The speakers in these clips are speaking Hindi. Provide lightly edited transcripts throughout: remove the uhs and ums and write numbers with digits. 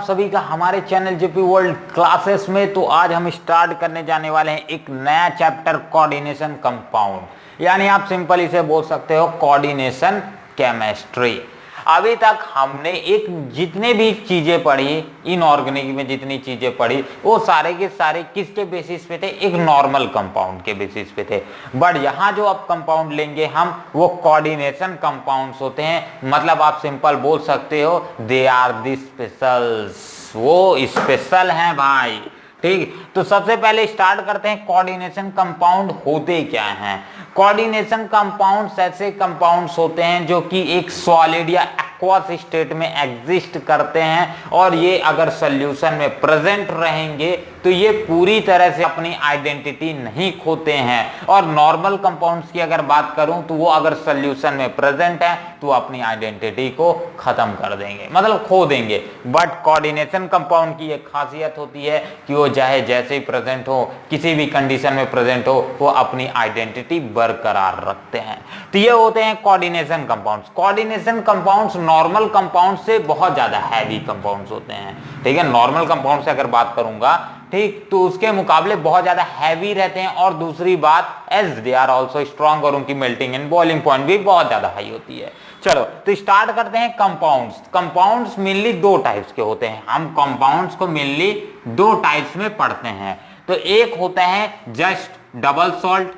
सभी का हमारे चैनल जेपी वर्ल्ड क्लासेस में। तो आज हम स्टार्ट करने जाने वाले हैं एक नया चैप्टर, कोऑर्डिनेशन कंपाउंड, यानी आप सिंपल इसे बोल सकते हो कोऑर्डिनेशन केमिस्ट्री। अभी तक हमने एक जितने भी चीजें पढ़ी, इनऑर्गेनिक में जितनी चीजें पढ़ी, वो सारे के सारे किसके बेसिस पे थे? एक नॉर्मल कंपाउंड के बेसिस पे थे। बट यहाँ जो अब कंपाउंड लेंगे हम, वो कोऑर्डिनेशन कंपाउंड्स होते हैं। मतलब आप सिंपल बोल सकते हो दे आर दी स्पेशल्स, वो स्पेशल हैं भाई। ठीक, तो सबसे पहले स्टार्ट करते हैं कोऑर्डिनेशन कंपाउंड होते क्या हैं। कोऑर्डिनेशन कंपाउंड्स ऐसे कंपाउंड्स होते हैं जो कि एक सॉलिड या एक्वस स्टेट में एग्जिस्ट करते हैं, और ये अगर सॉल्यूशन में प्रेजेंट रहेंगे तो ये पूरी तरह से अपनी आइडेंटिटी नहीं खोते हैं। और नॉर्मल कंपाउंड्स की अगर बात करूं तो वो अगर सॉल्यूशन में प्रेजेंट है तो अपनी आइडेंटिटी को खत्म कर देंगे, मतलब खो देंगे। बट कोऑर्डिनेशन कंपाउंड की एक खासियत होती है कि वो चाहे जैसे ही प्रेजेंट हो, किसी भी कंडीशन में प्रेजेंट हो, वो अपनी आइडेंटिटी बरकरार रखते हैं। तो ये होते हैं coordination compounds. Coordination compounds normal compound से बहुत ज्यादा हैवी कंपाउंड्स होते हैं। ठीक है, नॉर्मल कंपाउंड से अगर बात करूंगा, ठीक, तो उसके मुकाबले बहुत ज्यादा हैवी रहते हैं। और दूसरी बात, as they are also strong, और उनकी मेल्टिंग एंड बॉइलिंग पॉइंट भी बहुत ज्यादा हाई होती है। चलो तो स्टार्ट करते हैं कंपाउंड्स। कंपाउंड्स मेनली दो टाइप्स के होते हैं। हम कंपाउंड्स को मेनली दो टाइप्स में पढ़ते हैं। तो एक होता है just double salt,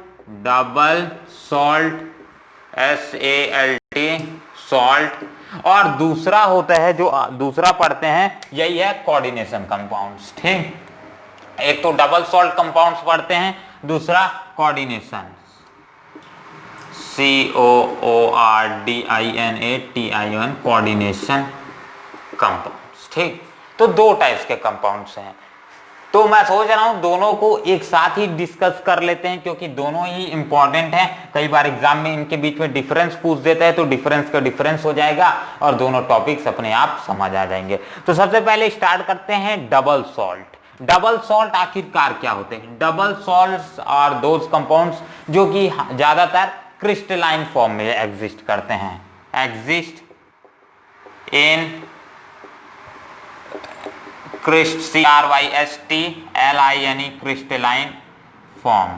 SALT salt, और दूसरा होता है जो दूसरा पढ़ते हैं, यही है कोऑर्डिनेशन कंपाउंड्स। ठीक, एक तो डबल सॉल्ट कंपाउंड्स पढ़ते हैं, दूसरा कोऑर्डिनेशन, COORDINATION कोऑर्डिनेशन कंपाउंड्स। ठीक, तो दो टाइप्स के कंपाउंड्स हैं। तो मैं सोच रहा हूं दोनों को एक साथ ही डिस्कस कर लेते हैं, क्योंकि दोनों ही इंपॉर्टेंट हैं। कई बार एग्जाम में इनके बीच में डिफरेंस पूछ देता है, तो डिफरेंस का डिफरेंस हो जाएगा और दोनों टॉपिक्स अपने आप समझ आ जाएंगे। तो सबसे पहले स्टार्ट करते हैं डबल सॉल्ट। डबल सॉल्ट आखिरकार क्या होते हैं? Double salts are those compounds जो कि ज्यादातर क्रिस्टलाइन फॉर्म में एग्जिस्ट करते हैं। Exist in CRYSTLINE crystalline form.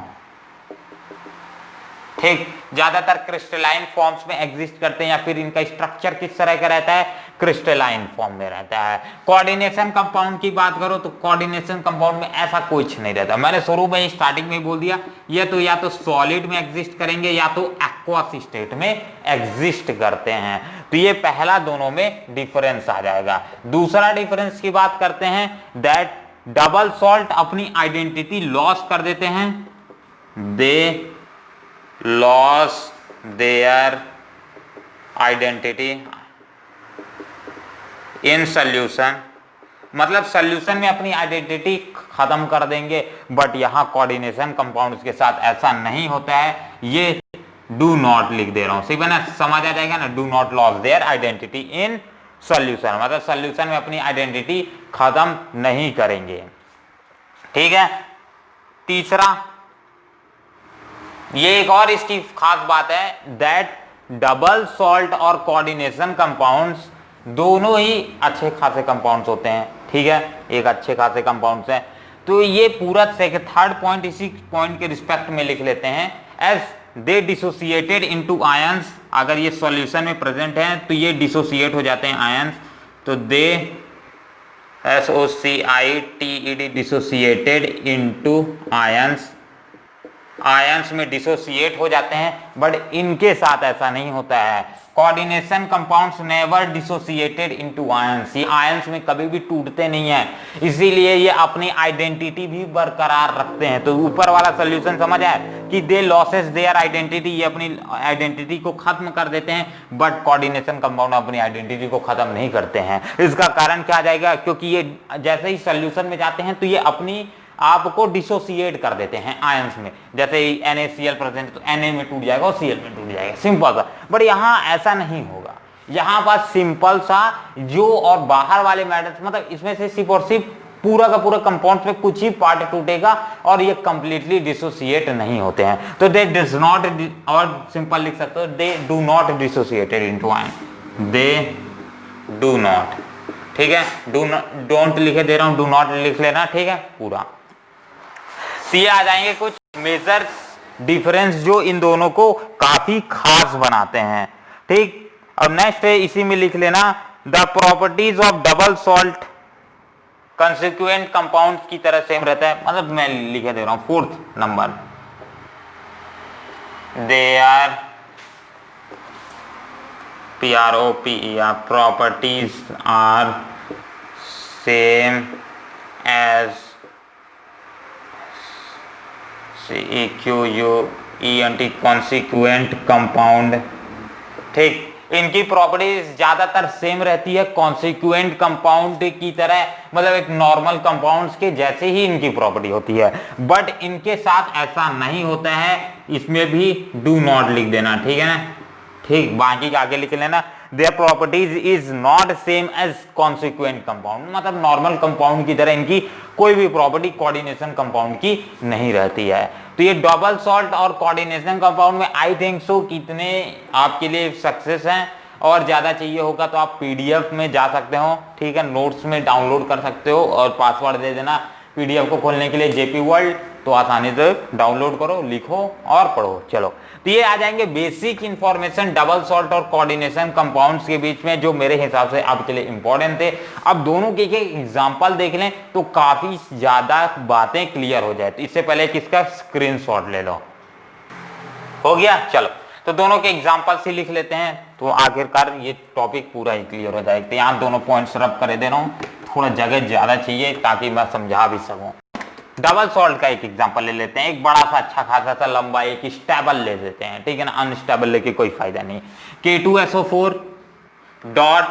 ठीक, ज्यादातर क्रिस्टलाइन फॉर्म्स में एग्जिस्ट करते हैं, या फिर इनका स्ट्रक्चर किस तरह का रहता है? क्रिस्टलाइन फॉर्म में रहता है। कोऑर्डिनेशन कंपाउंड की बात करो तो कोऑर्डिनेशन कंपाउंड में ऐसा कुछ नहीं रहता। मैंने शुरू में स्टार्टिंग में बोल दिया, ये तो या तो सॉलिड में एग्जिस्ट करेंगे या तो एक्वस स्टेट में एग्जिस्ट करते हैं। तो ये पहला दोनों में डिफरेंस आ जाएगा। दूसरा डिफरेंस की बात करते हैं, दैट डबल सॉल्ट अपनी आइडेंटिटी लॉस कर देते हैं। They loss their identity in solution, मतलब सॉल्यूशन में अपनी आइडेंटिटी खत्म कर देंगे। बट यहां कोऑर्डिनेशन कंपाउंड्स के साथ ऐसा नहीं होता है। ये डू नॉट लिख दे रहा हूं, सही बना, समझ आ जाएगा ना। Do not loss their identity in solution, मतलब सॉल्यूशन में अपनी आइडेंटिटी खत्म नहीं करेंगे। ठीक है, तीसरा, ये एक और इसकी खास बात है, दैट डबल सॉल्ट और कोऑर्डिनेशन कंपाउंड्स दोनों ही अच्छे खासे कंपाउंड्स होते हैं। ठीक है, एक अच्छे खासे कंपाउंड्स हैं। तो ये पूरा थर्ड पॉइंट इसी पॉइंट के रिस्पेक्ट में लिख लेते हैं, as they dissociated into ions. अगर ये सॉल्यूशन में प्रेजेंट है तो ये डिसोसिएट हो जाते हैं आयंस। तो दे SOCITED dissociated into ions, ions में डिसोसिएट हो जाते हैं। बट इनके साथ ऐसा नहीं होता है। Coordination compounds never dissociated into ions, ये आयंस में कभी भी टूटते नहीं है, इसीलिए ये अपनी आइडेंटिटी भी बरकरार रखते हैं। तो ऊपर वाला सॉल्यूशन समझ आया कि दे लॉसेस देयर आइडेंटिटी, ये अपनी आइडेंटिटी को खत्म कर देते हैं। बट कोऑर्डिनेशन कंपाउंड अपनी आइडेंटिटी को खत्म नहीं करते हैं। इसका कारण क्या आ जाएगा? क्योंकि ये जैसे ही सॉल्यूशन में जाते हैं तो ये अपनी आपको डिसोसिएट कर देते हैं आयंस में। जैसे ही NaCl प्रेजेंट तो Na में टूट जाएगा और Cl में टूट जाएगा, सिंपल सा। बट यहाँ ऐसा नहीं होगा। यहाँ पर सिंपल सा जो और बाहर वाले मेटल्स, मतलब इसमें से सिर्फ और सिर्फ पूरा का पूरा कंपाउंड पे कुछ ही पार्ट टूटेगा और ये कंप्लीटली डिसोसिएट नहीं होते हैं। तो दे डज नॉट, और सिंपल लिख सकते हो, they do not dissociated into ion, they do not ठीक है, डोंट लिखे दे रहा हूं, डू नॉट लिख लेना, ठीक है पूरा। तो ये आ जाएंगे कुछ मेजर डिफरेंस जो इन दोनों को काफी खास बनाते हैं, ठीक। और नेक्स्ट है, इसी में लिख लेना, the properties of double salt consequent compound की तरह सेम रहता है, मतलब मैं लिखे दे रहा हूं 4th नंबर, they are PROPER properties are same as CEQUENT consequent compound, ठीक। इनकी प्रॉपर्टीज ज्यादातर सेम रहती है कॉन्सिक्वेंट कंपाउंड की तरह, मतलब एक नॉर्मल कंपाउंड्स के जैसे ही इनकी प्रॉपर्टी होती है, बट इनके साथ ऐसा नहीं होता है, इसमें भी डू नॉट लिख देना, ठीक है ना, ठीक। बाकी आगे लिख लेना, their properties is not same as consequent compound, मतलब नॉर्मल कंपाउंड की तरह इनकी कोई भी प्रॉपर्टी कोऑर्डिनेशन कंपाउंड की नहीं रहती है। तो ये डबल सॉल्ट और कोऑर्डिनेशन कंपाउंड में आई थिंक सो कितने आपके लिए सक्सेस हैं, और ज्यादा चाहिए होगा तो आप पीडीएफ में जा सकते हो, ठीक है, नोट्स में डाउनलोड कर सकते हो और पासवर्ड दे देना पीडीएफ को खोलने के लिए जेपी वर्ल्ड, तो आसानी से डाउनलोड करो, लिखो और पढ़ो। चलो, तो ये आ जाएंगे बेसिक इंफॉर्मेशन डबल सॉल्ट और कोऑर्डिनेशन कंपाउंड्स के बीच में, जो मेरे हिसाब से आपके लिए इंपॉर्टेंट थे। अब दोनों के एग्जांपल देख लें तो काफी ज्यादा बातें क्लियर हो जाए। तो इससे पहले किसका स्क्रीनशॉट ले लो, हो गया। चलो, तो दोनों के एग्जांपल्स ही लिख लेते हैं, तो आखिरकार ये टॉपिक पूरा ही क्लियर हो जाएगा। तो यहाँ दोनों पॉइंट्स रब कर दे रहा हूँ, थोड़ा जगह ज्यादा चाहिए ताकि मैं समझा भी सकूं। डबल सॉल्ट का एक एग्जांपल ले लेते हैं, एक बड़ा सा अच्छा खासा सा लंबा एक स्टेबल ले लेते हैं, ठीक है ना, अनस्टेबल लेके कोई फायदा नहीं। K2SO4 dot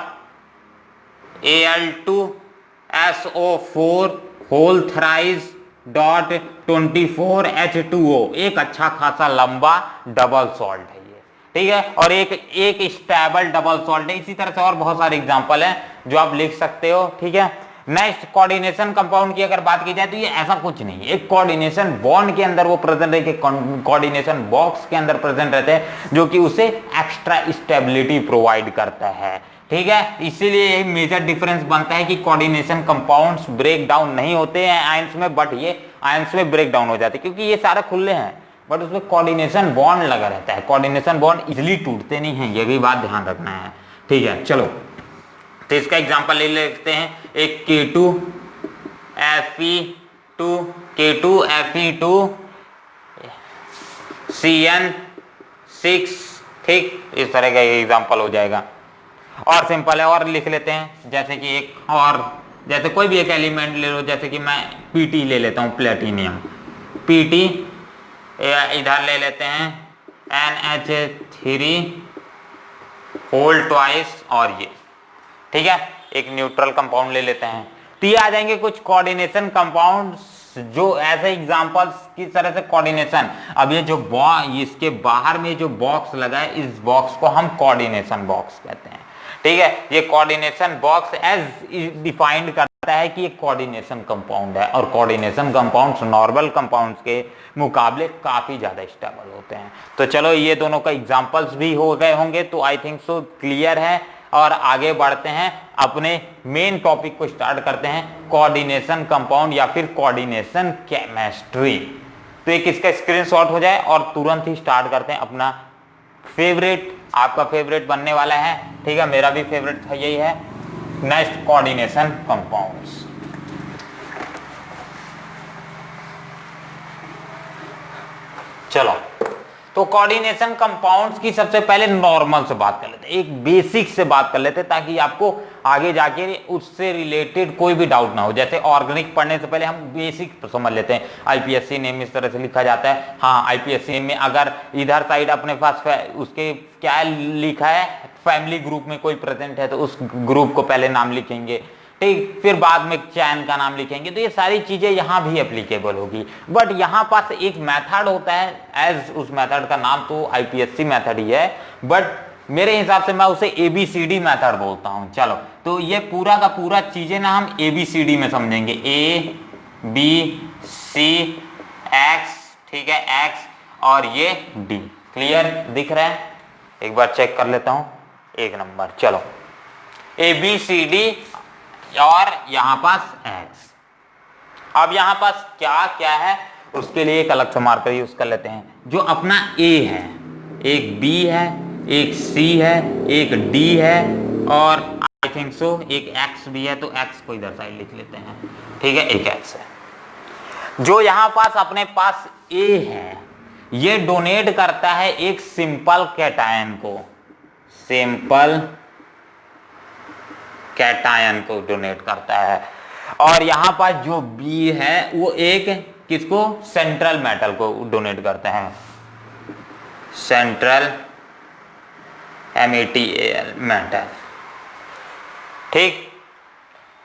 Al2SO4 whole thrice dot 24H2O, एक अच्छा खासा लंबा डबल सॉल्ट है ये, ठीक है, और एक स्टेबल डबल सॉल्ट है। इसी तरह से और बहुत सारे एग्जांपल हैं जो आप लिख सकते हो, ठीक है। नेक्स्ट, कोऑर्डिनेशन कंपाउंड की अगर बात की जाए तो ये ऐसा कुछ नहीं है, एक कोऑर्डिनेशन बॉन्ड के अंदर वो प्रेजेंट रहते हैं, कोऑर्डिनेशन बॉक्स के अंदर प्रेजेंट रहते हैं, जो कि उसे एक्स्ट्रा स्टेबिलिटी प्रोवाइड करता है, ठीक है। इसीलिए यही मेजर डिफरेंस बनता है कि कोऑर्डिनेशन कंपाउंड्स ब्रेक डाउन नहीं होते हैं आयंस में, बट ये आयंस में ब्रेक डाउन हो जाते हैं, क्योंकि ये सारे खुले हैं, बट उसमें कोऑर्डिनेशन बॉन्ड लगा रहता है। कोऑर्डिनेशन बॉन्ड इजिली टूटते नहीं है, ये भी बात ध्यान रखना है, ठीक है। चलो, तो इसका एग्जांपल ले लेते हैं, एक K2Fe2CN6, ठीक, इस तरह का एग्जांपल हो जाएगा। और सिंपल है, और लिख लेते हैं, जैसे कि एक और, जैसे कोई भी एक एलिमेंट ले लो, जैसे कि मैं Pt ले लेता हूँ, प्लेटिनियम Pt, इधर ले लेते हैं NH3 होल ट्वाइस, और ये, ठीक है, एक न्यूट्रल कंपाउंड ले लेते हैं। तो ये आ जाएंगे कुछ कोऑर्डिनेशन कंपाउंड्स, जो ऐसे एग्जांपल्स किस तरह से कोऑर्डिनेशन। अब ये जो इसके बाहर में जो बॉक्स लगा है, इस बॉक्स को हम कोऑर्डिनेशन बॉक्स कहते हैं, ठीक है। ये कोऑर्डिनेशन बॉक्स एज डिफाइंड करता है कि ये कोऑर्डिनेशन कंपाउंड है, और कोऑर्डिनेशन कंपाउंड्स नॉर्मल कंपाउंड्स के मुकाबले काफी ज्यादा स्टेबल होते हैं। तो चलो, ये दोनों का एग्जांपल्स भी हो गए होंगे, तो आई थिंक सो क्लियर है। और आगे बढ़ते हैं, अपने मेन टॉपिक को स्टार्ट करते हैं, कोऑर्डिनेशन कंपाउंड या फिर कोऑर्डिनेशन केमिस्ट्री। तो एक इसका स्क्रीनशॉट हो जाए और तुरंत ही स्टार्ट करते हैं अपना फेवरेट, आपका फेवरेट बनने वाला है, ठीक है, मेरा भी फेवरेट यही है। Next, coordination compounds. चलो, तो कोऑर्डिनेशन कंपाउंड्स की सबसे पहले नॉर्मल से बात कर लेते हैं, एक बेसिक से बात कर लेते हैं, ताकि आपको आगे जाके उससे रिलेटेड कोई भी डाउट ना हो। जैसे ऑर्गेनिक पढ़ने से पहले हम बेसिक तो समझ लेते हैं, आईपीएससी नेम इस तरह से लिखा जाता है। हाँ, आईपीएससी में अगर इधर साइड अपने पास उसके क्या लिखा है, फैमिली ग्रुप में कोई प्रेजेंट है तो उस ग्रुप को पहले नाम लिखेंगे, ठीक, फिर बाद में चैन का नाम लिखेंगे। तो ये सारी चीजें यहाँ भी एप्लीकेबल होगी, बट यहाँ पास एक मेथड होता है, एज उस मेथड का नाम तो आईपीएससी मेथड ही है, बट मेरे हिसाब से मैं उसे एबीसीडी मेथड बोलता हूँ। चलो, तो ये पूरा का पूरा चीजें ना हम एबीसीडी में समझेंगे, ए बी सी एक्स, ठीक है, एक्स और ये डी। क्लियर दिख रहा है? एक बार चेक कर लेता हूं, एक नंबर। चलो, ए बी सी डी और यहां पास x। अब यहां पास क्या क्या है उसके लिए एक अलग से मार्कर यूज कर लेते हैं। जो अपना a है, एक b है, एक c है, एक d है और आई थिंक सो एक x भी है, तो x को इधर साइड लिख लेते हैं। ठीक है, एक x है। जो यहां पास अपने पास a है ये डोनेट करता है एक सिंपल कैटायन को, सिंपल कैटायन को डोनेट करता है। और यहां पास जो B है वो एक किसको, सेंट्रल मेटल को डोनेट करते हैं, सेंट्रल METAL मेटल। ठीक।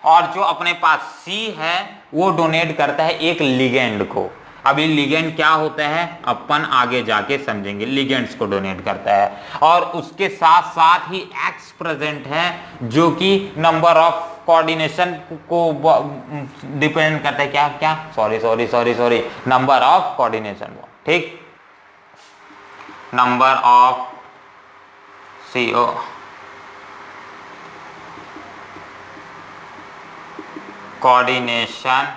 और जो अपने पास C है वो डोनेट करता है एक लिगेंड को। अभी लिगेंड क्या होता है अपन आगे जाके समझेंगे, लिगेंड्स को डोनेट करता है। और उसके साथ साथ ही X प्रेजेंट है जो कि नंबर ऑफ कोऑर्डिनेशन को डिपेंड करता है, क्या क्या सॉरी नंबर ऑफ कोऑर्डिनेशन। ठीक, number of CO coordination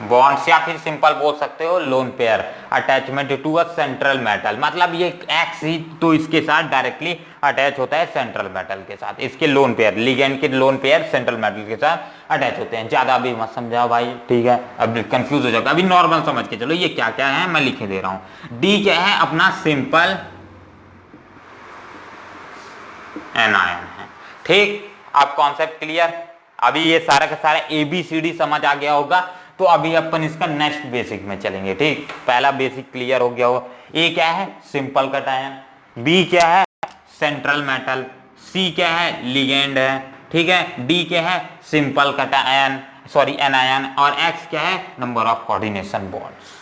bonds, या फिर सिंपल बोल सकते हो lone pair attachment to a central metal. मतलब ये एक्स ही तो इसके साथ डायरेक्टली अटैच होता है सेंट्रल मेटल के साथ। इसके लोन पेयर, लिगेंड के लोन पेयर सेंट्रल मेटल के साथ अटैच होते हैं। ज्यादा अभी मत समझाओ भाई, ठीक है, अब कंफ्यूज हो जाएगा। अभी नॉर्मल समझ के चलो ये क्या क्या है, मैं लिखे दे रहा हूं। डी क्या है, अपना सिंपल एनायन है। ठीक, अब कॉन्सेप्ट क्लियर। अभी ये सारा का सारा ABCD समझ आ गया होगा, तो अभी अपन इसका नेक्स्ट बेसिक में चलेंगे। ठीक, पहला बेसिक क्लियर हो गया होगा। ए क्या है, सिंपल कैटायन, बी क्या है, सेंट्रल मेटल, सी क्या है, लिगेंड है, ठीक है, डी क्या है, सिंपल कैटायन सॉरी एनायन, और एक्स क्या है, नंबर ऑफ कोऑर्डिनेशन बॉन्ड्स।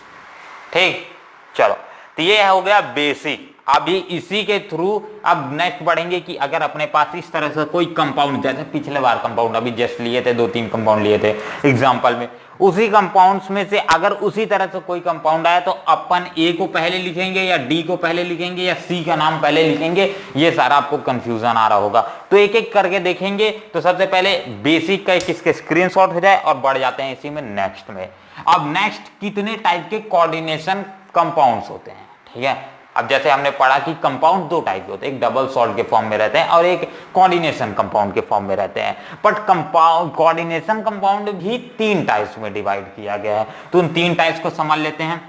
ठीक, चलो तो ये हो गया बेसिक। अभी इसी के थ्रू अब नेक्स्ट बढ़ेंगे कि अगर अपने पास इस तरह से कोई कंपाउंड, जैसे पिछले बार कंपाउंड अभी जस्ट लिए थे, 2-3 कंपाउंड लिए थे एग्जांपल में, उसी कंपाउंड्स में से अगर उसी तरह से कोई कंपाउंड आया तो अपन ए को पहले लिखेंगे या डी को पहले लिखेंगे या सी का नाम पहले लिखेंगे, ये सारा आपको कंफ्यूजन आ रहा होगा। तो एक एक करके देखेंगे। तो सबसे पहले बेसिक का एक इसके स्क्रीनशॉट हो जाए और बढ़ जाते हैं इसी में नेक्स्ट में। अब नेक्स्ट कितने टाइप के कोऑर्डिनेशन कंपाउंड्स होते हैं, ठीक है। अब जैसे हमने पढ़ा कि कंपाउंड 2 टाइप के होते हैं, एक डबल सॉल्ट के फॉर्म में रहते हैं और एक कोऑर्डिनेशन कंपाउंड के फॉर्म में रहते हैं। बट कंपाउंड कोऑर्डिनेशन कंपाउंड भी 3 टाइप्स में डिवाइड किया गया है। तो उन 3 टाइप्स को समझ लेते हैं।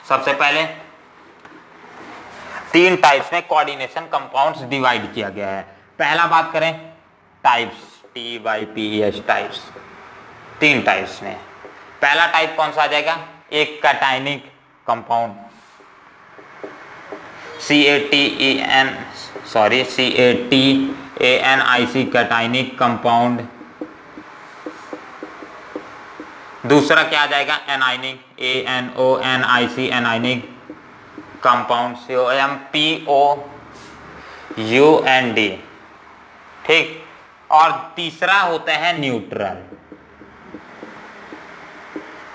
सबसे पहले 3 टाइप्स में कोऑर्डिनेशन कंपाउंड्स डिवाइड किया गया है। पहला बात करें टाइप्स, TYPES टाइप्स, 3 टाइप्स में। पहला टाइप कौन सा आ जाएगा, एक cationic compound, CATANIC cationic compound. दूसरा क्या आ जाएगा, anionic, ANONIC anionic compound, COMPOUND। ठीक, और तीसरा होता है न्यूट्रल।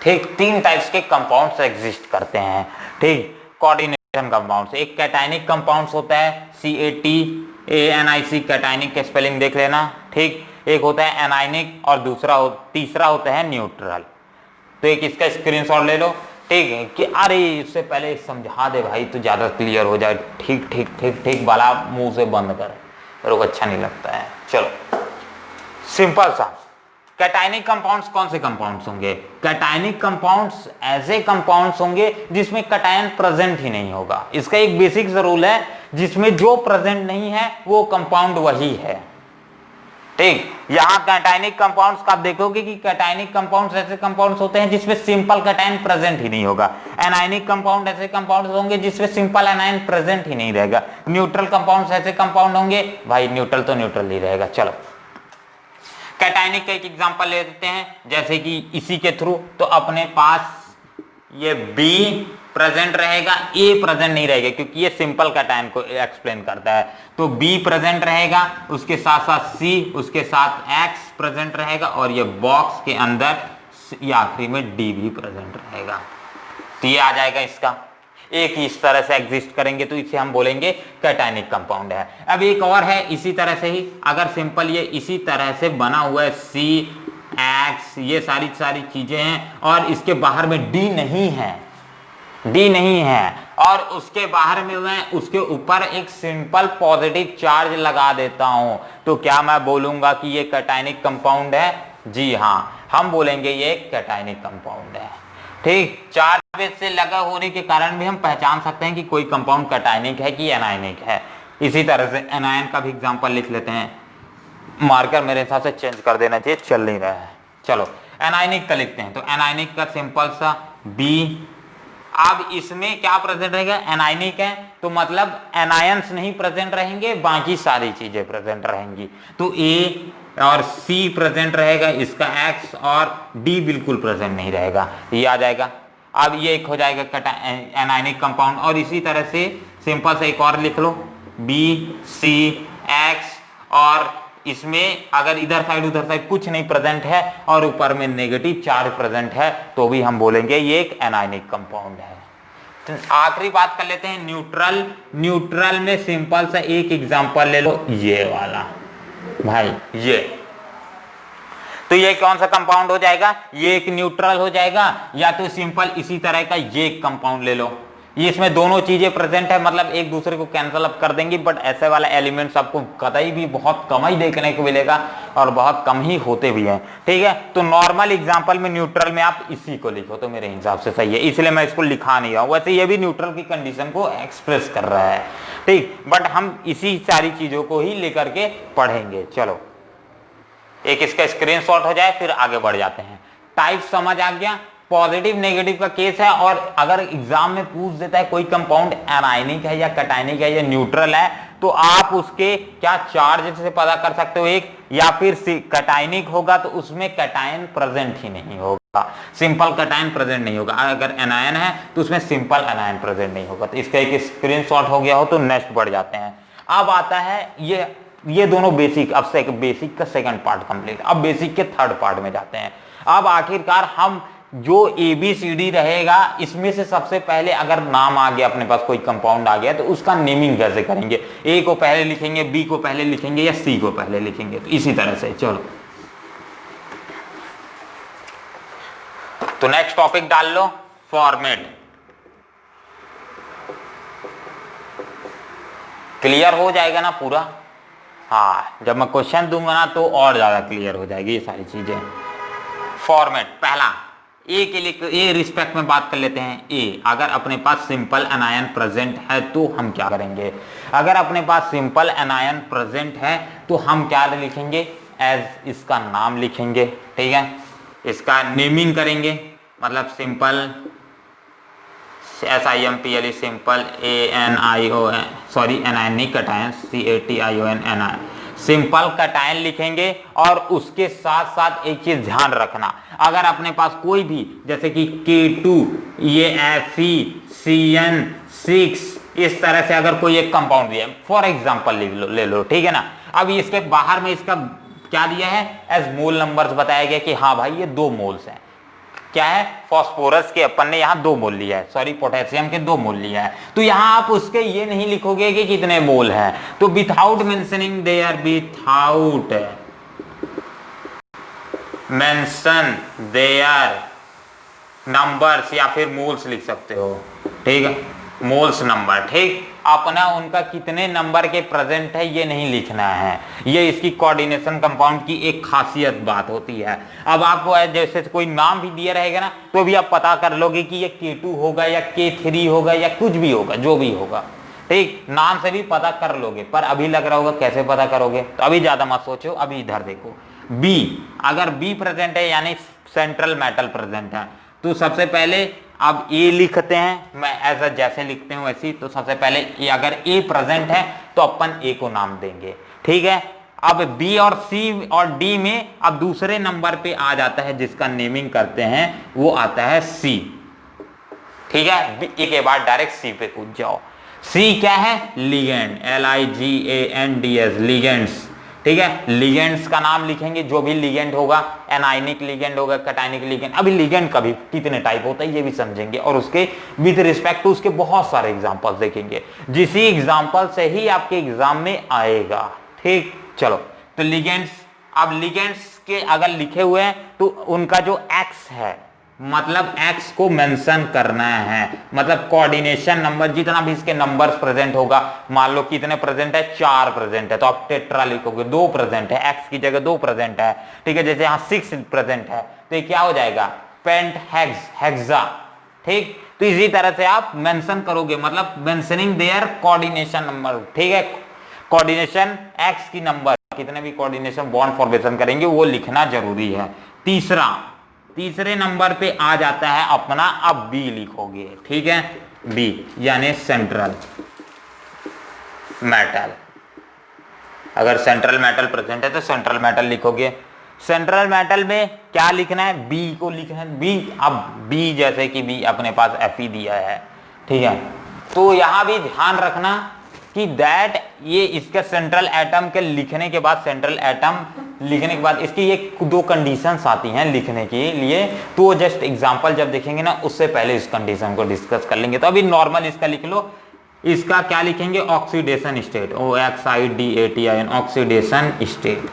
ठीक, 3 टाइप्स के कंपाउंड्स एग्जिस्ट करते हैं। ठीक, कोऑर्डिनेशन कंपाउंड्स, एक कैटायनिक कंपाउंड्स होता है CATANIC कैटायनिक के स्पेलिंग देख लेना। ठीक, एक होता है एनायनिक और तीसरा होता है न्यूट्रल। तो एक इसका स्क्रीनशॉट ले लो। ठीक है, कि अरे इससे पहले समझा दे भाई तो ज्यादा क्लियर हो जाए। ठीक ठीक ठीक ठीक वाला मुंह से बंद कर, मेरे को अच्छा नहीं लगता है। चलो सिंपल सा, कैटायनिक कंपाउंड्स कौन से कंपाउंड्स होंगे, कैटायनिक कंपाउंड्स ऐसे कंपाउंड्स होंगे जिसमें कैटायन प्रेजेंट ही नहीं होगा। इसका एक बेसिक रूल है, जिसमें जो प्रेजेंट नहीं है वो कंपाउंड वही है। ठीक, यहां कैटायनिक कंपाउंड्स का आप देखोगे कि कैटायनिक कंपाउंड्स ऐसे कंपाउंड्स होते हैं जिसमें सिंपल कैटायन प्रेजेंट ही नहीं होगा। एनायनिक कंपाउंड ऐसे कंपाउंड्स होंगे जिसमें सिंपल एनायन प्रेजेंट ही नहीं रहेगा। न्यूट्रल कंपाउंड्स ऐसे कंपाउंड होंगे, भाई न्यूट्रल तो न्यूट्रल ही रहेगा। चलो कैटायनिक का एक एग्जांपल ले लेते हैं, जैसे कि इसी के थ्रू तो अपने पास ये B प्रेजेंट रहेगा, A प्रेजेंट नहीं रहेगा क्योंकि ये सिंपल कैटायन को एक्सप्लेन करता है। तो B प्रेजेंट रहेगा, उसके साथ साथ C, उसके साथ X प्रेजेंट रहेगा और ये बॉक्स के अंदर ये आखिरी में D भी प्रेजेंट रहेगा। तो ये आ जाएगा इसका। एक ही इस तरह से एग्जिस्ट करेंगे तो इसे हम बोलेंगे कैटायनिक कंपाउंड है। अब एक और है इसी तरह से ही, अगर सिंपल ये इसी तरह से बना हुआ है CX, ये सारी चीजें हैं और इसके बाहर में D नहीं है और उसके बाहर में मैं उसके ऊपर एक सिंपल पॉजिटिव चार्ज लगा देता हूं, तो क्या मैं बोलूंगा कि ये कैटायनिक कंपाउंड है? जी हाँ, हम बोलेंगे ये कैटायनिक कंपाउंड है। ठीक, चार्ज बेस से लगा होने के कारण भी हम पहचान सकते हैं कि कोई कंपाउंड कैटायनिक है कि एनायनिक है। इसी तरह से एनायन का भी एग्जांपल लिख लेते हैं। मार्कर मेरे हिसाब से चेंज कर देना चाहिए, चल नहीं रहा है। चलो एनायनिक का लिखते हैं, तो एनायनिक का सिंपल सा B। अब इसमें क्या प्रेजेंट रहेगा? एनायनिक है तो मतलब एनायंस नहीं प्रेजेंट रहेंगे, बाकी सारी चीजें प्रेजेंट रहेंगी। तो A और C प्रेजेंट रहेगा, इसका X और D बिल्कुल प्रेजेंट नहीं रहेगा, ये आ जाएगा। अब ये एक हो जाएगा एनायनिक कंपाउंड। और इसी तरह से सिंपल से एक और लिख लो BCX, और इसमें अगर इधर साइड उधर साइड कुछ नहीं प्रेजेंट है और ऊपर में नेगेटिव चार्ज प्रेजेंट है तो भी हम बोलेंगे ये एक एनायनिक कंपाउंड है। तो आखिरी बात कर लेते हैं न्यूट्रल। न्यूट्रल में सिंपल सा एक एग्जांपल ले लो, ये वाला भाई, ये तो ये कौन सा कंपाउंड हो जाएगा? ये एक न्यूट्रल हो जाएगा, या तो सिंपल इसी तरह का ये एक कंपाउंड ले लो, ये इसमें दोनों चीजें प्रेजेंट है, मतलब एक दूसरे को कैंसिल अप कर देंगी। बट ऐसे वाला एलिमेंट्स आपको कतई भी बहुत कम ही देखने को मिलेगा और बहुत कम ही होते भी हैं। ठीक है, तो नॉर्मल एग्जांपल में न्यूट्रल में आप इसी को लिखो तो मेरे हिसाब से सही है, इसलिए मैं इसको लिखा नहीं रहा हूं। वैसे ये भी न्यूट्रल की कंडीशन को एक्सप्रेस कर रहा है, ठीक, बट हम इसी सारी चीजों को ही लेकर के पढ़ेंगे। चलो एक इसका स्क्रीनशॉट हो जाए, फिर आगे बढ़ जाते हैं। टाइप समझ आ गया, पॉजिटिव नेगेटिव का केस है। और अगर एग्जाम में पूछ देता है कोई कंपाउंड एनायनिक है या कैटायनिक है या न्यूट्रल है, तो आप उसके क्या चार्ज से पता कर सकते हो एक, या फिर कैटायनिक होगा तो उसमें कैटायन प्रेजेंट ही नहीं होगा, सिंपल कैटायन प्रेजेंट नहीं होगा। अगर एनायन है तो उसमें सिंपल एनायन प्रेजेंट नहीं होगा। तो इसका एक स्क्रीनशॉट हो गया हो तो नेक्स्ट बढ़ जाते हैं। अब आता है ये दोनों बेसिक, अब से बेसिक का सेकंड पार्ट कंप्लीट, अब बेसिक के थर्ड पार्ट में जाते हैं। अब आखिरकार हम जो ABCD रहेगा इसमें से सबसे पहले अगर नाम आ गया, अपने पास कोई कंपाउंड आ गया, तो उसका नेमिंग कैसे करेंगे? A को पहले लिखेंगे, B को पहले लिखेंगे या C को पहले लिखेंगे? तो इसी तरह से चलो, तो नेक्स्ट टॉपिक डाल लो, फॉर्मेट। क्लियर हो जाएगा ना पूरा? हाँ, जब मैं क्वेश्चन दूंगा ना तो और ज्यादा क्लियर हो जाएगी ये सारी चीजें। फॉर्मेट पहला ए के लिए, ए रिस्पेक्ट में बात कर लेते हैं। ए, अगर अपने पास सिंपल एनायन प्रेजेंट है तो हम क्या करेंगे? अगर अपने पास सिंपल एनायन प्रेजेंट है तो हम क्या लिखेंगे? एज इसका नाम लिखेंगे, ठीक है, इसका नेमिंग करेंगे, मतलब simple SIMPLE simple ANION, sorry anionic cation CATION simple cation लिखेंगे। और उसके साथ साथ एक चीज ध्यान रखना, अगर अपने पास कोई भी जैसे कि K2, ये FeCN6 इस तरह से अगर कोई एक कंपाउंड दिया, फॉर एग्जांपल ले लो, ठीक है ना। अब इसके बाहर में इसका क्या दिया है? एज मोल नंबर्स बताया गया कि हाँ भाई ये 2 मोल्स हैं। क्या है? फास्फोरस के अपन ने यहाँ 2 मोल लिया है, सॉरी पोटेशियम के 2 मोल लिया है। तो यहाँ आप उसके ये नहीं लिखोगे कि कितने मोल हैं, तो without mentioning their, without mention their numbers या फिर मोल्स लिख सकते हो, ठीक है, मोल्स नंबर, ठीक। अपना उनका कितने नंबर के प्रेजेंट है ये नहीं लिखना है, ये इसकी कोऑर्डिनेशन कंपाउंड की एक खासियत बात होती है। अब आपको जैसे कोई नाम भी दिया रहेगा ना तो भी आप पता कर लोगे कि ये K2 होगा या K3 होगा या कुछ भी होगा, जो भी होगा, ठीक, नाम से भी पता कर लोगे। पर अभी लग रहा होगा कैसे पता करोगे, तो अभी ज्यादा मत सोचो, अभी इधर देखो। B, अगर B प्रेजेंट है यानी सेंट्रल मेटल प्रेजेंट है, तो सबसे पहले अब A लिखते हैं, मैं ऐसा जैसे लिखते हूं वैसे, तो सबसे पहले अगर A प्रेजेंट है तो अपन A को नाम देंगे, ठीक है। अब B और C और D में अब दूसरे नंबर पे आ जाता है जिसका नेमिंग करते हैं, वो आता है C, ठीक है। B के बाद डायरेक्ट C पे कूद जाओ। C क्या है? लिगेंड, LIGANDS, लिगेंड्स, ठीक है। लिगेंड्स का नाम लिखेंगे, जो भी लिगेंड होगा, एनायनिक लिगेंड होगा, कैटायनिक लिगेंड। अभी लिगेंड का भी कितने टाइप होता है ये भी समझेंगे, और उसके विद रिस्पेक्ट टू उसके बहुत सारे एग्जांपल्स देखेंगे, जिस एग्जांपल से ही आपके एग्जाम में आएगा। ठीक, चलो तो लिगेंड्स, अब लिगेंड्स के अगर लिखे हुए हैं तो उनका जो एक्स है, मतलब एक्स को मेंशन करना है, मतलब कोऑर्डिनेशन नंबर जितना भी इसके नंबर्स प्रेजेंट होगा, मान लो कितने प्रेजेंट है, 4 प्रेजेंट है, तो आप टेट्रा लिखोगे, 2 प्रेजेंट है, एक्स की जगह 2 प्रेजेंट है, ठीक है। जैसे यहाँ 6 प्रेजेंट है तो ये क्या हो जाएगा, पेंट हेक्सा। ठीक, तो इसी तरह से आप मेंशन करोगे, मतलब मेंशनिंग देयर कोऑर्डिनेशन नंबर। ठीक है, कोऑर्डिनेशन एक्स की नंबर, कितने भी कोऑर्डिनेशन बॉन्ड फॉर्मेशन करेंगे वो लिखना जरूरी है। तीसरे नंबर पे आ जाता है अपना, अब बी लिखोगे। ठीक है, बी यानी सेंट्रल मेटल। अगर सेंट्रल मेटल प्रेजेंट है तो सेंट्रल मेटल लिखोगे। सेंट्रल मेटल में क्या लिखना है, बी को लिखना है, बी। अब बी जैसे कि बी अपने पास Fe दिया है, ठीक है, तो यहां भी ध्यान रखना कि दैट ये इसके सेंट्रल एटम के लिखने के बाद, सेंट्रल एटम लिखने के बाद इसकी ये 2 कंडीशंस आती हैं लिखने के लिए, तो जस्ट एग्जांपल जब देखेंगे ना उससे पहले इस कंडीशन को डिस्कस कर लेंगे। तो अभी नॉर्मल इसका लिख लो, इसका क्या लिखेंगे, oxidation state, OXIDATION, oxidation state.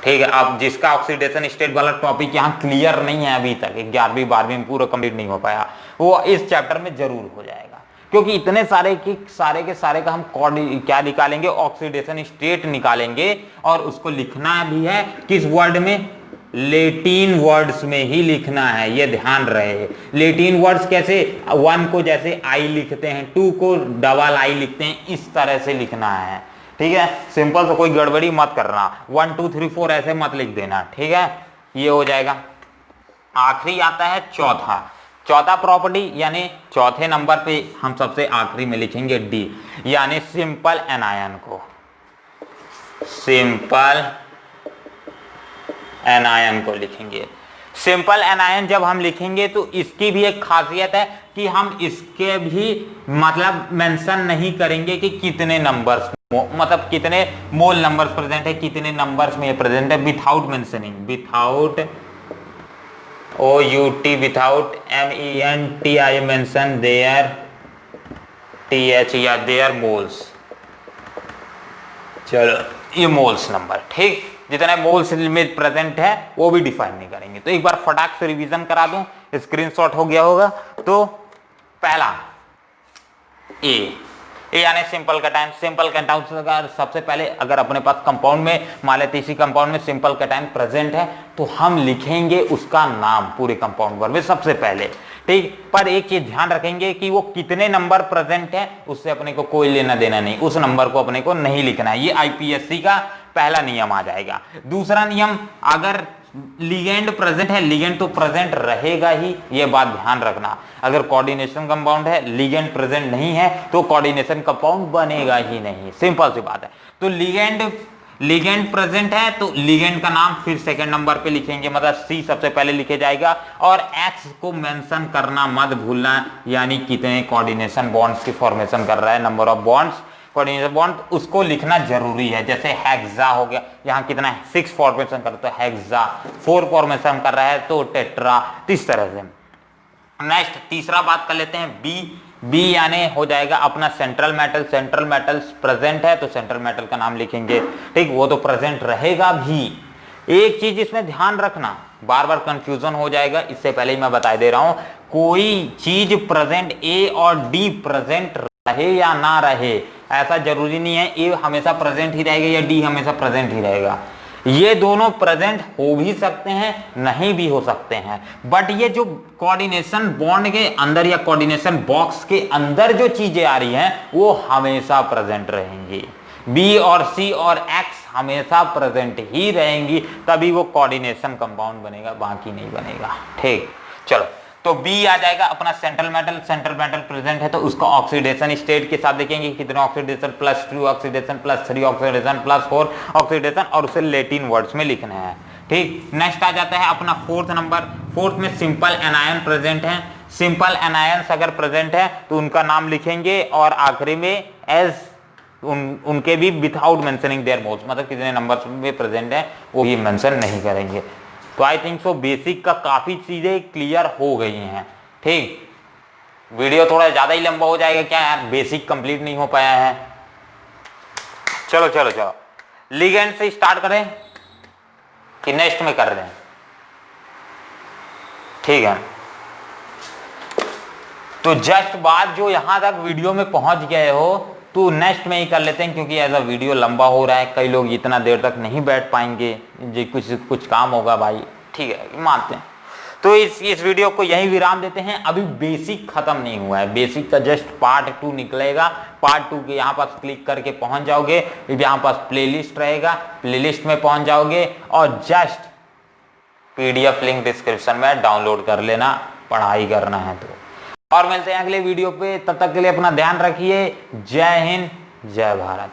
ठीक है, अब जिसका ऑक्सीडेशन स्टेट वाला टॉपिक यहाँ क्लियर नहीं है अभी तक, 11वीं 12वीं में पूरा कंप्लीट नहीं हो पाया, वो इस चैप्टर में जरूर हो जाएगा, क्योंकि इतने सारे के सारे का हम क्या निकालेंगे, ऑक्सीडेशन स्टेट निकालेंगे, और उसको लिखना भी है किस वर्ड में, लेटिन वर्ड्स में ही लिखना है, ये ध्यान रहे। लेटिन वर्ड्स कैसे, 1 को जैसे आई लिखते हैं, 2 को डबल आई लिखते हैं, इस तरह से लिखना है। ठीक है, सिंपल से कोई गड़बड़ी मत करना, 1 2 3 4 ऐसे मत लिख देना। ठीक है, ये हो जाएगा। आखिरी आता है चौथा प्रॉपर्टी, यानी चौथे नंबर पे हम सबसे आखिरी में लिखेंगे डी, यानी सिंपल एनायन को, सिंपल एनायन को लिखेंगे। सिंपल एनायन जब हम लिखेंगे तो इसकी भी एक खासियत है कि हम इसके भी मतलब मेंशन नहीं करेंगे कि कितने नंबर्स, मतलब कितने मोल नंबर्स प्रेजेंट है, कितने नंबर्स में ये प्रेजेंट है, without mentioning, without OUT, without MENTI mention their TH या देयर मोल्स। चलो ये मोल्स नंबर, ठीक, जितने मोल्स में प्रेजेंट है वो भी डिफाइन नहीं करेंगे। तो एक बार फटाक से रिवीजन करा दूं, स्क्रीनशॉट हो गया होगा। तो पहला ए यानी सिंपल कैटायन। सिंपल कैटायन का सबसे पहले अगर अपने पास कंपाउंड में मान लेते इसी कंपाउंड में सिंपल कैटायन प्रेजेंट है तो हम लिखेंगे उसका नाम पूरे कंपाउंड वर्ड में सबसे पहले। ठीक, पर एक चीज ध्यान रखेंगे कि वो कितने नंबर प्रेजेंट है उससे अपने को कोई लेना देना नहीं, उस नंबर को अपने को नहीं लिखना है। ये IPSC का पहला नियम आ जाएगा। दूसरा नियम, अगर लिगेंड प्रेजेंट है, लिगेंड तो प्रेजेंट रहेगा ही, ये बात ध्यान रखना। अगर कोऑर्डिनेशन कंपाउंड है, लिगेंड प्रेजेंट नहीं है तो कोऑर्डिनेशन कंपाउंड बनेगा ही नहीं, सिंपल सी बात है। तो लिगेंड प्रेजेंट है तो लिगेंड का नाम फिर सेकंड नंबर पे लिखेंगे, मतलब C सबसे पहले लिखे जाएगा, और X को मेंशन करना मत भूलना, यानी कितने कोऑर्डिनेशन बॉन्ड्स की फॉर्मेशन कर रहा है, number of bonds, coordination bond, उसको लिखना जरूरी है। जैसे हेक्सा हो गया, यहाँ कितना है 6 फॉर्मेशन कर रहा है तो हेक्सा, 4 फॉर्मेशन कर रहा है तो टेट्रा, इस तरह से। नेक्स्ट तीसरा बात कर लेते हैं बी यानी हो जाएगा अपना central metal. Central metals present है तो सेंट्रल मेटल का नाम लिखेंगे, ठीक, वो तो प्रेजेंट रहेगा भी। एक चीज इसमें ध्यान रखना, बार बार कंफ्यूजन हो जाएगा, इससे पहले ही मैं बता दे रहा हूं, कोई चीज प्रेजेंट A और D प्रेजेंट रहे या ना रहे ऐसा जरूरी नहीं है A हमेशा प्रेजेंट ही रहेगा या D हमेशा प्रेजेंट ही रहेगा। ये दोनों प्रेजेंट हो भी सकते हैं, नहीं भी हो सकते हैं, बट ये जो कोऑर्डिनेशन बॉन्ड के अंदर या कोऑर्डिनेशन बॉक्स के अंदर जो चीजें आ रही हैं वो हमेशा प्रेजेंट रहेंगी। B और C और X हमेशा प्रेजेंट ही रहेंगी, तभी वो कोऑर्डिनेशन कंपाउंड बनेगा, बाकी नहीं बनेगा। ठीक, चलो तो B आ जाएगा अपना central metal. Central metal present है तो उसको ऑक्सीडेशन स्टेट के साथ देखेंगे, कितने ऑक्सीडेशन, +2 ऑक्सीडेशन, +3 ऑक्सीडेशन, +4 ऑक्सीडेशन, और उसे लैटिन वर्ड्स में लिखना है। ठीक, नेक्स्ट आ जाता है अपना फोर्थ नंबर। फोर्थ में सिंपल एनायन प्रेजेंट है। सिंपल एनायंस अगर प्रेजेंट है तो उनका नाम लिखेंगे, और आखिरी में एज उनके भी विदाउट मेंशनिंग देयर मोड्स, मतलब कितने नंबर्स में प्रेजेंट है वो भी मेंशन नहीं करेंगे। तो आई थिंक सो बेसिक का काफी चीजें क्लियर हो गई हैं। ठीक, वीडियो थोड़ा ज्यादा ही लंबा हो जाएगा क्या यार, बेसिक कंप्लीट नहीं हो पाया है। चलो चलो चलो, लिगेंड से स्टार्ट करें कि नेक्स्ट में कर रहे हैं? ठीक है, तो जस्ट बात जो यहां तक वीडियो में पहुंच गए हो तो नेक्स्ट में ही कर लेते हैं, क्योंकि ऐसा वीडियो लंबा हो रहा है, कई लोग इतना देर तक नहीं बैठ पाएंगे जी, कुछ काम होगा भाई। ठीक है, मानते हैं। तो इस वीडियो को यही विराम देते हैं। अभी बेसिक खत्म नहीं हुआ है, बेसिक का जस्ट पार्ट 2 निकलेगा। पार्ट 2 के यहाँ पास क्लिक करके पहुंच जाओगे, यहाँ पास प्लेलिस्ट रहेगा, प्लेलिस्ट में पहुंच जाओगे और जस्ट PDF लिंक डिस्क्रिप्शन में डाउनलोड कर लेना, पढ़ाई करना है तो। और मिलते हैं अगले वीडियो पे, तब तक के लिए अपना ध्यान रखिए। जय हिंद, जय भारत।